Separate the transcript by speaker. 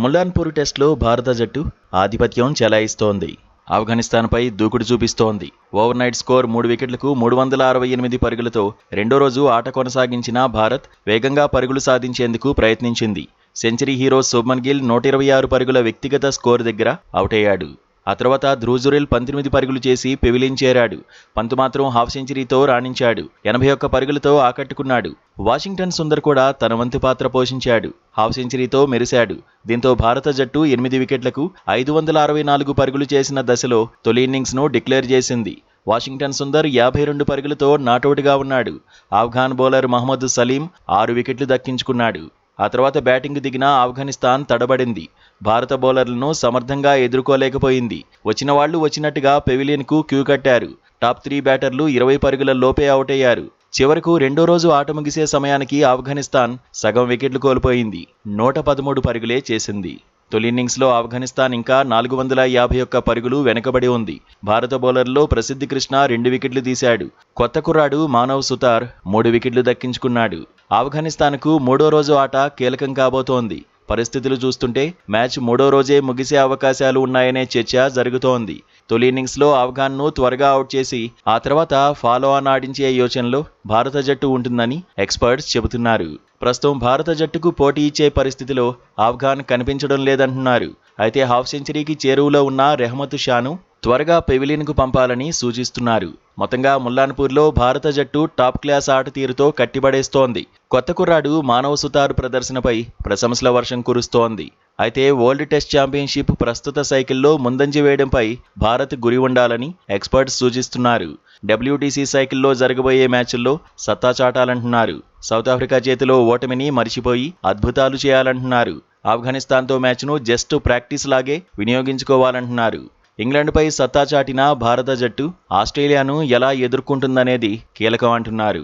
Speaker 1: ముల్లాన్పూర్ టెస్ట్లో భారత జట్టు ఆధిపత్యం చెలాయిస్తోంది. ఆఫ్ఘనిస్తాన్పై దూకుడు చూపిస్తోంది. ఓవర్ నైట్ స్కోర్ 3 వికెట్లకు 368 పరుగులతో రెండో రోజు ఆట కొనసాగించిన భారత్ వేగంగా పరుగులు సాధించేందుకు ప్రయత్నించింది. సెంచరీ హీరో శుభ్మన్ గిల్ 126 పరుగుల వ్యక్తిగత స్కోర్ దగ్గర అవుటయ్యాడు. ఆ తర్వాత ధ్రువ్ జురెల్ 19 పరుగులు చేసి పెవిలియన్ చేరాడు. పంత్ మాత్రం హాఫ్ సెంచరీతో రాణించాడు. 81 పరుగులతో ఆకట్టుకున్నాడు. వాషింగ్టన్ సుందర్ కూడా తన వంతు పాత్ర పోషించాడు. హాఫ్ సెంచరీతో మెరిశాడు. దీంతో భారత జట్టు 8 వికెట్లకు 564 పరుగులు చేసిన దశలో తొలి ఇన్నింగ్స్ను డిక్లేర్ చేసింది. వాషింగ్టన్ సుందర్ 52 పరుగులతో నాటౌట్గా ఉన్నాడు. ఆఫ్ఘాన్ బౌలర్ మహమ్మద్ సలీం 6 వికెట్లు దక్కించుకున్నాడు. ఆ తర్వాత బ్యాటింగ్ దిగిన ఆఫ్ఘనిస్తాన్ తడబడింది. భారత బౌలర్లను సమర్థంగా ఎదుర్కోలేకపోయింది. వచ్చిన వాళ్లు వచ్చినట్టుగా పెవిలియన్కు క్యూ కట్టారు. టాప్ 3 బ్యాటర్లు 20 పరుగుల లోపే అవుటయ్యారు. చివరకు రెండో రోజు ఆట ముగిసే సమయానికి ఆఫ్ఘనిస్తాన్ సగం వికెట్లు కోల్పోయింది. 113 పరుగులే చేసింది. తొలి ఇన్నింగ్స్లో ఆఫ్ఘనిస్తాన్ ఇంకా 451 పరుగులు వెనుకబడి ఉంది. భారత బౌలర్లో ప్రసిద్ధి కృష్ణ 2 వికెట్లు తీశాడు. కొత్త కుర్రాడు మానవ్ సుతార్ 3 వికెట్లు దక్కించుకున్నాడు. ఆఫ్ఘనిస్తాన్కు మూడో రోజు ఆట కీలకం కాబోతోంది. పరిస్థితులు చూస్తుంటే మ్యాచ్ మూడో రోజే ముగిసే అవకాశాలు ఉన్నాయనే చర్చ జరుగుతోంది. తొలి ఇన్నింగ్స్లో ఆఫ్ఘాన్ను త్వరగా అవుట్ చేసి ఆ తర్వాత ఫాలో ఆన్ ఆడించే యోచనలో భారత జట్టు ఉంటుందని ఎక్స్పర్ట్స్ చెబుతున్నారు. ప్రస్తుతం భారత జట్టుకు పోటీ ఇచ్చే పరిస్థితిలో ఆఫ్ఘాన్ కనిపించడం లేదంటున్నారు. అయితే హాఫ్ సెంచరీకి చేరువలో ఉన్న రెహమత్ షాను త్వరగా పెవిలియన్కు పంపాలని సూచిస్తున్నారు. మొత్తంగా ముల్లాన్పూర్లో భారత జట్టు టాప్ క్లాస్ ఆట తీరుతో కట్టిబడేస్తోంది. కొత్త కుర్రాడు మానవ్ సుతార్ ప్రదర్శనపై ప్రశంసల వర్షం కురుస్తోంది. అయితే వరల్డ్ టెస్ట్ ఛాంపియన్షిప్ ప్రస్తుత సైకిల్లో ముందంజ వేయడంపై భారత్ గురి ఉండాలని ఎక్స్పర్ట్స్ సూచిస్తున్నారు. WTC సైకిల్లో జరగబోయే మ్యాచ్ల్లో సత్తా చాటాలంటున్నారు. సౌత్ ఆఫ్రికా చేతిలో ఓటమిని మరిచిపోయి అద్భుతాలు చేయాలంటున్నారు. ఆఫ్ఘనిస్తాన్తో మ్యాచ్ను జస్ట్ ప్రాక్టీస్ లాగే వినియోగించుకోవాలంటున్నారు. ఇంగ్లాండ్పై సత్తా చాటిన భారత జట్టు ఆస్ట్రేలియాను ఎలా ఎదుర్కొంటుందనేది కీలకం అంటున్నారు.